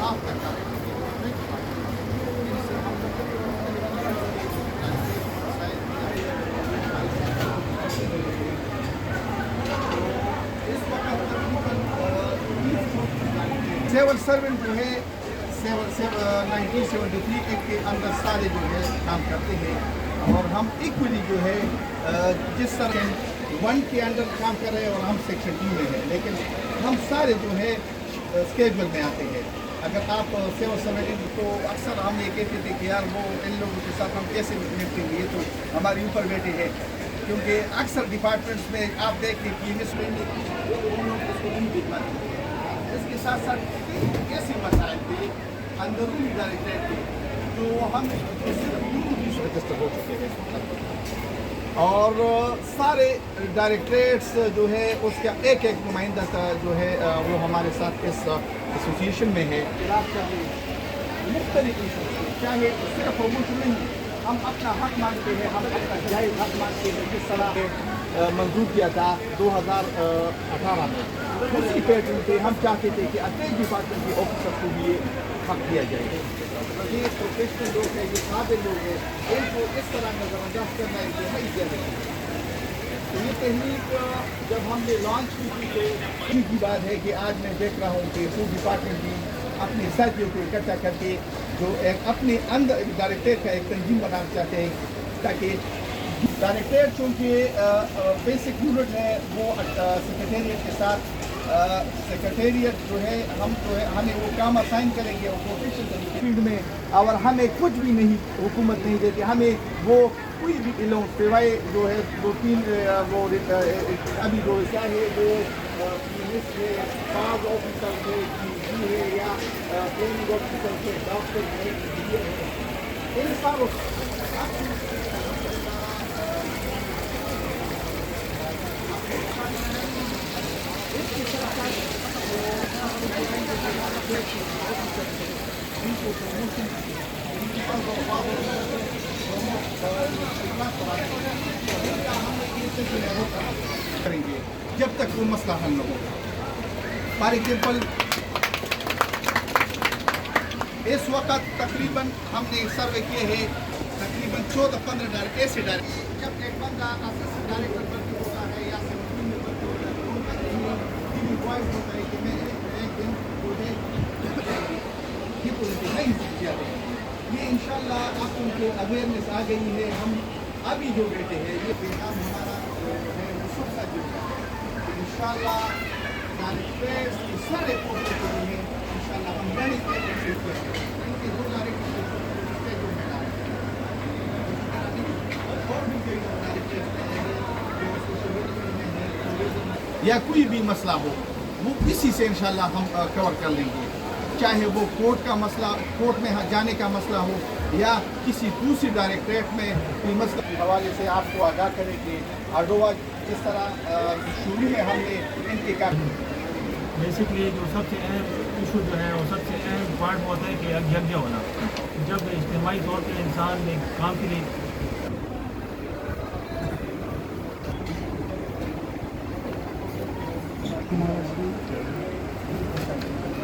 آپ کا کام civil servant جو ہے 1973 ایکٹ کے اندر سارے جو ہے کام کرتے ہیں اور ہم ایکولی جو ہے جس طرح 1 کے اندر کام کر رہے ہیں اور ہم سیکشن 2 میں ہیں، لیکن ہم سارے جو ہے اسکیجول میں آتے ہیں۔ اگر آپ سیول سرونٹ تو اکثر ہم یہ کہتے تھے کہ یار وہ ان لوگوں کے ساتھ ہم کیسے نپٹیں گے، یہ تو ہمارے اوپر بیٹھے ہیں، کیونکہ اکثر ڈپارٹمنٹس میں آپ دیکھیں کہ مس اس کے ساتھ ساتھ ایسے مسائل تھے اندرونی ڈائریکٹریٹ کے جو ہم رجسٹر ہو چکے ہیں اور سارے ڈائریکٹریٹس جو ہے اس کا ایک ایک نمائندہ جو ہے وہ ہمارے ساتھ اس ایسوسیشن میں ہے۔ مختلف ایشوز چاہے صرف ملک نہیں، ہم اپنا حق مانگتے ہیں، ہم اپنا جائز حق مانگتے ہیں۔ جس طرح منظور کیا تھا 2018 میں اسی پیٹرن پہ ہم چاہتے تھے کہ اٹیچڈ ڈپارٹمنٹ کے آفیسر کو بھی یہ حق دیا جائے۔ یہ پروفیشنل لوگ ہیں، یہ قابل لوگ ہیں، ان کو اس طرح نظر انداز کرنا ہے کہ نہیں کیا جائے۔ تو یہ تحریک جب ہم نے لانچ کی تھی تو ان کی بات ہے کہ آج میں دیکھ رہا ہوں کہ فوڈ ڈپارٹمنٹ بھی اپنے ساتھیوں کو اکٹھا کر کے جو ایک اپنے اندر ڈائریکٹریٹ کا ایک تنظیم بنانا چاہتے ہیں، تاکہ ڈائریکٹریٹ چونکہ بیسک یونٹ ہے وہ سیکریٹریٹ کے ساتھ سیکریٹریٹ جو ہے ہمیں وہ کام اسائن کریں گے اور پروفیشنل فیلڈ میں، اور ہمیں کچھ بھی نہیں حکومت نہیں دیتی، ہمیں وہ کوئی بھی علم سوائے جو ہے 2-3 وہ ابھی جو چاہے وہ بعض آفیسر ہے یا ٹریننگ آفیسر ہے، ڈاکٹر ہے، انجینئر ہے، ان ساروں کریں گے جب تک وہ مسئلہ حل نہ ہو۔ فار ایگزامپل اس وقت تقریباً ہم نے سروے کیے ہیں تقریباً 14-15 ایسے ڈائریکٹر، جب ایک بندہ اسسٹنٹ ڈائریکٹر بھرتی ہوتا ہے یا سیکرٹری میں بھرتی ہوتا ہے تو ان کا یہ وائس ہوتا ہے کہ میں ایک دن جو ہے یہ پوزیشن نہیں کیا ہے۔ یہ انشاءاللہ اب ان کو اویئرنیس آ گئی ہے، ہم ابھی جو بیٹھے ہیں یہ پیغام ہمارا ہے سب کا جو ہے انشاءاللہ ڈائریکٹریٹس کے سارے پوسٹوں کو جو ہے انشاءاللہ ہم ڈیلی کریں گے، کیونکہ وہ ڈائریکٹر یا کوئی بھی مسئلہ ہو وہ اسی سے انشاءاللہ ہم کور کر لیں گے، چاہے وہ کورٹ کا مسئلہ، کورٹ میں جانے کا مسئلہ ہو یا کسی دوسری ڈائریکٹریٹ میں کوئی مسئلہ کے حوالے سے آپ کو آگاہ کریں گے۔ آڈوا جس طرح شروع میں ہم نے ان کے بیسکلی جو سب سے اہم ایشو جو ہے وہ سب سے اہم پارٹ ہوتا ہے کہ یکجا ہونا۔ جب اجتماعی طور پہ انسان ایک کام کے لیے